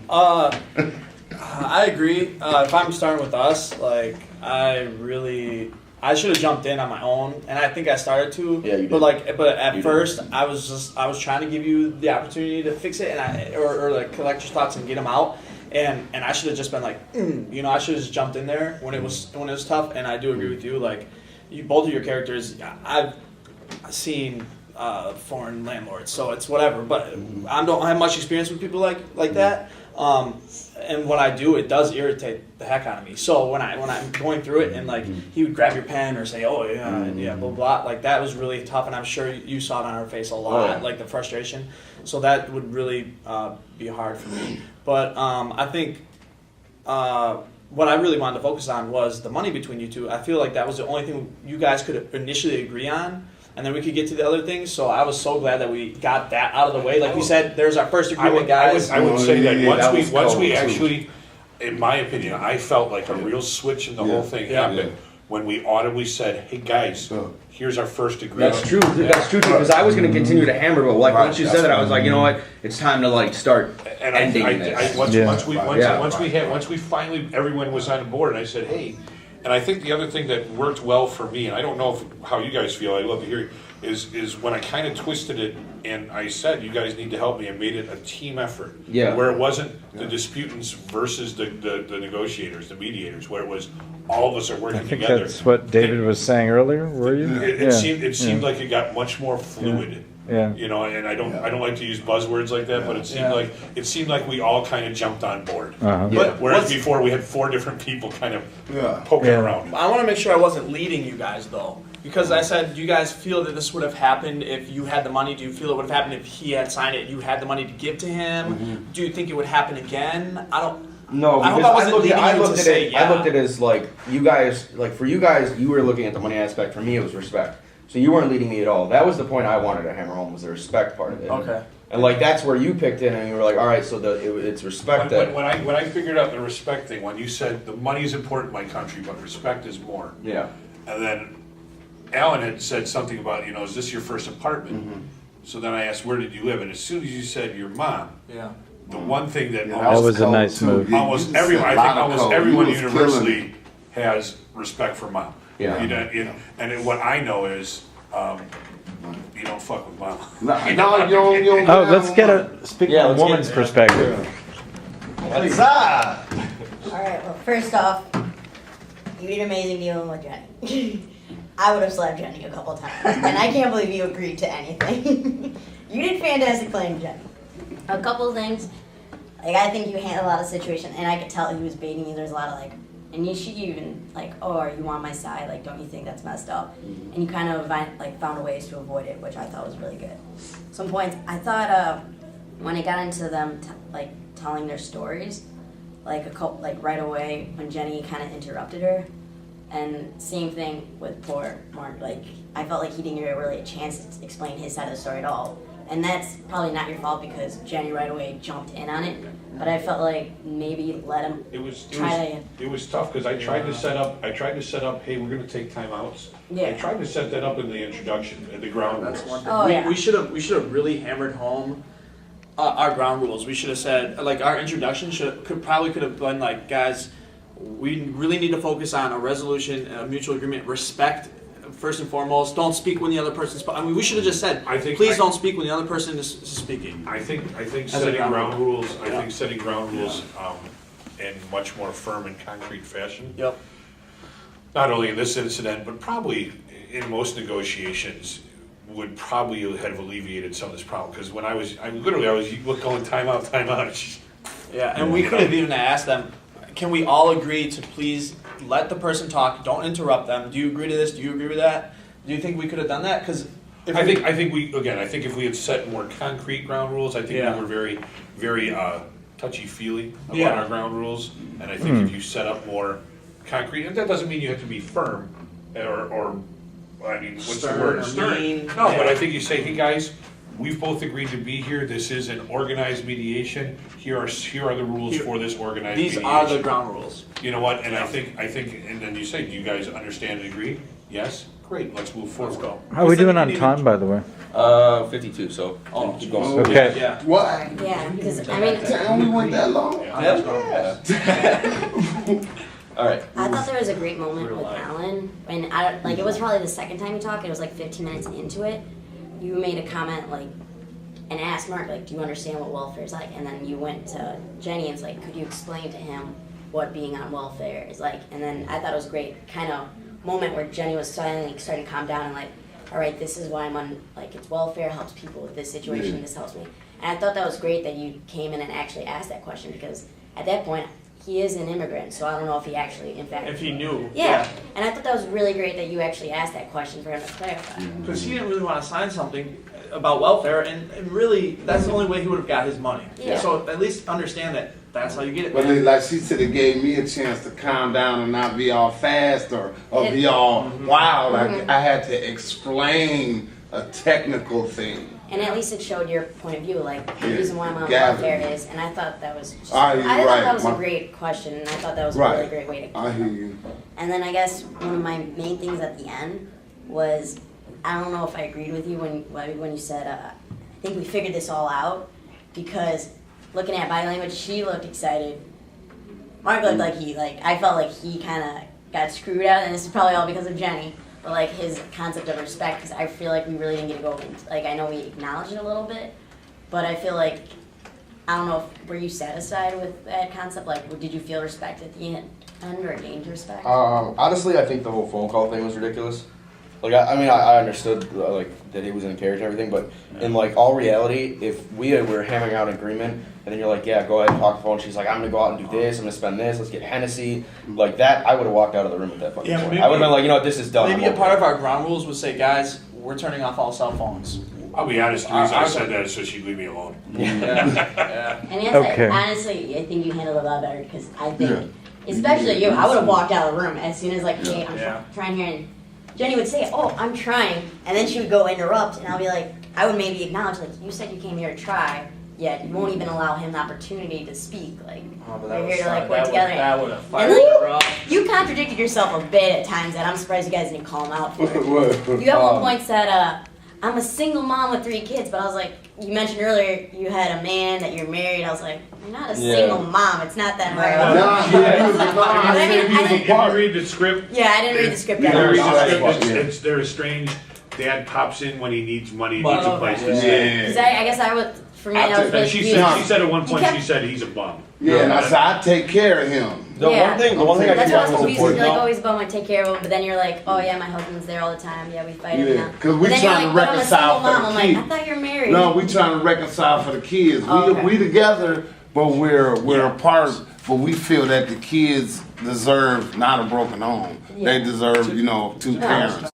I agree. If I'm starting with us, like I should have jumped in on my own, and I think I started to. Yeah, you did. But at first, I was trying to give you the opportunity to fix it, and or like collect your thoughts and get them out. And I should have just been like, I should have just jumped in there when it was tough. And I do agree with you. Like, both of your characters, I've seen foreign landlords, so it's whatever. But I don't have much experience with people like that. And when I do, it does irritate the heck out of me. So when I'm going through it and like he would grab your pen or say, "Oh yeah, blah blah," like that was really tough. And I'm sure you saw it on our face a lot, like the frustration. So that would really be hard for me. But I think what I really wanted to focus on was the money between you two. I feel like that was the only thing you guys could initially agree on. And then we could get to the other things. So I was so glad that we got that out of the way. Like you said, there's our first agreement, guys. I would say that once we actually, in my opinion, I felt like a real switch in the whole thing happened when we audibly said, "Hey guys, here's our first agreement." That's true. That's true because I was going to continue to hammer, but like once you said that, I was like, you know what? It's time to like start ending this. Once we finally everyone was on board, and I said, "Hey." And I think the other thing that worked well for me, and I don't know how you guys feel, I'd love to hear you, is when I kind of twisted it and I said, you guys need to help me, and made it a team effort. Yeah. Where it wasn't the disputants versus the negotiators, the mediators, where it was all of us are working together. I think that's what David was saying earlier, were you? It seemed like it got much more fluid. Yeah. You know, and I don't like to use buzzwords like that, but it seemed like we all kind of jumped on board. But whereas before we had 4 different people kind of poking around. I want to make sure I wasn't leading you guys though, because I said, do you guys feel that this would have happened if you had the money? Do you feel it would have happened if he had signed it? You had the money to give to him. Do you think it would happen again? I don't. No, I because hope I looked at it. I looked at it as like you guys, like for you guys, you were looking at the money aspect. For me, it was respect. So you weren't leading me at all. That was the point I wanted to hammer home, was the respect part of it. Okay. And like that's where you picked in, and you were like, all right, so it's respect. When I figured out the respect thing, when you said the money is important in my country, but respect is more. Yeah. And then Alan had said something about, is this your first apartment? So then I asked, where did you live? And as soon as you said your mom, the one thing that that was a nice move. Almost everyone universally has respect for mom. Yeah. And what I know is, you don't fuck with mom. Oh, let's get speaking from a woman's perspective. What's up? Alright, well, first off, you did amazing dealing with Jenny. I would have slapped Jenny a couple times, and I can't believe you agreed to anything. You did fantastic playing Jenny. A couple things, like I think you handled a lot of situations, and I could tell he was baiting you. There's a lot of like, and she even like, oh, are you on my side? Like, don't you think that's messed up? And you kind of like found ways to avoid it, which I thought was really good. Some points, I thought when it got into them telling their stories, like right away when Jenny kind of interrupted her, and same thing with poor Mark. Like I felt like he didn't get really a chance to explain his side of the story at all. And that's probably not your fault because Jenny right away jumped in on it. But I felt like maybe let him It was tough because I tried to set up. Hey, we're going to take timeouts. Yeah. I tried to set that up in the introduction, in the ground rules. We should have really hammered home our ground rules. We should have said, like, our introduction could have been like, guys, we really need to focus on a resolution, a mutual agreement, respect. First and foremost, don't speak when the other person's. We should have just said, please don't speak when the other person is speaking. I think setting ground rules. I think setting ground rules in much more firm and concrete fashion. Yep. Not only in this incident, but probably in most negotiations, would probably have alleviated some of this problem. Because when I was going timeout. Yeah, and we could have even asked them, can we all agree to please let the person talk, don't interrupt them. Do you agree to this? Do you agree with that? Do you think we could have done that? Because I think if we had set more concrete ground rules, I think we were very, very touchy-feely about our ground rules. And I think if you set up more concrete, and that doesn't mean you have to be firm or I mean, what's the word? Stern. No, but I think you say, hey guys, we've both agreed to be here. This is an organized mediation. Here are the rules for this organized mediation. These are the ground rules. You know what? And I think, and then you say, do you guys understand and agree? Yes? Great, let's move forward. Let's go. How are we doing on time, by the way? 52, so Oh, keep going. Okay. Yeah. What? Yeah, because I mean, It only went that long? All right. I thought there was a great moment with Alan, and it was probably the second time you talked. It was like 15 minutes into it. You made a comment like, and asked Mark like, "Do you understand what welfare is like?" And then you went to Jenny and was like, "Could you explain to him what being on welfare is like?" And then I thought it was a great kind of moment where Jenny was starting to calm down and like, "All right, this is why I'm on like it's welfare helps people with this situation. This helps me." And I thought that was great that you came in and actually asked that question because at that point. He is an immigrant, so I don't know if he actually, in fact... If he knew. Yeah, and I thought that was really great that you actually asked that question for him to clarify. Because he didn't really want to sign something about welfare, and really, that's the only way he would have got his money. Yeah. So at least understand that that's how you get it. But man. like she said, it gave me a chance to calm down and not be all fast or be all wild. I had to explain a technical thing. And at least it showed your point of view, like the reason why I'm on Gather. welfare is, and I thought that was just, Ah, you're I thought right. that was a great question, and I thought that was a really great way to. I hear you. And then I guess one of my main things at the end was, I don't know if I agreed with you when you said, I think we figured this all out, because looking at body language, she looked excited. Mark looked I felt like he kind of got screwed out, and this is probably all because of Jenny. But like his concept of respect, because I feel like we really didn't get to go into, like I know we acknowledged it a little bit, but I feel like, I don't know, were you satisfied with that concept? Like, did you feel respect at the end or gained respect? Honestly, I think the whole phone call thing was ridiculous. Like, I understood like that he was in character and everything, but in like all reality, if we were hammering out an agreement, and then you're like, yeah, go ahead and talk to the phone. She's like, I'm gonna go out and do this. I'm gonna spend this. Let's get Hennessy. Like that, I would have walked out of the room with that fucking Yeah, phone. maybe- I would have been like, you know what, this is done. Maybe a part of our ground rules would say, guys, we're turning off all cell phones. I'll be honest, the reason I said that is so she'd leave me alone. Yeah. And yes, Okay. honestly, I think you handled it a lot better, because I think, especially you, I would have walked out of the room as soon as like, hey, I'm trying here, and Jenny would say, oh, I'm trying, and then she would go interrupt, and I'll be like, I would maybe acknowledge, like, you said you came here to try, yet you won't even allow him the opportunity to speak, like, we're here to like work together. That would have And fired like, her up. you contradicted yourself a bit at times, and I'm surprised you guys didn't call him out for it. What? You at one point said, I'm a single mom with 3 kids, but I was like, you mentioned earlier you had a man, that you're married. I was like, you're not a single mom. It's not that hard. If you read the script, Yeah, I didn't read the script you at read all. the script, they're estranged. Dad pops in when he needs money, needs a place to stay. Because I guess I would, for me, that was And really she confusing. said at one point, kept- she said he's a bum. Yeah, and I said, I take care of him. The one thing I That's think why I was was confused. You're important. like, always bum, I take care of him. But then you're like, oh yeah, my husband's there all the time. Yeah, we fight him Yeah, now. 'cause we But then you're trying to like, but I'm a reconcile single mom. for I'm the like, kid. I thought you're married. No, we trying to reconcile for the kids. We together, but we're apart. But we feel that the kids deserve not a broken home. They deserve, 2 parents.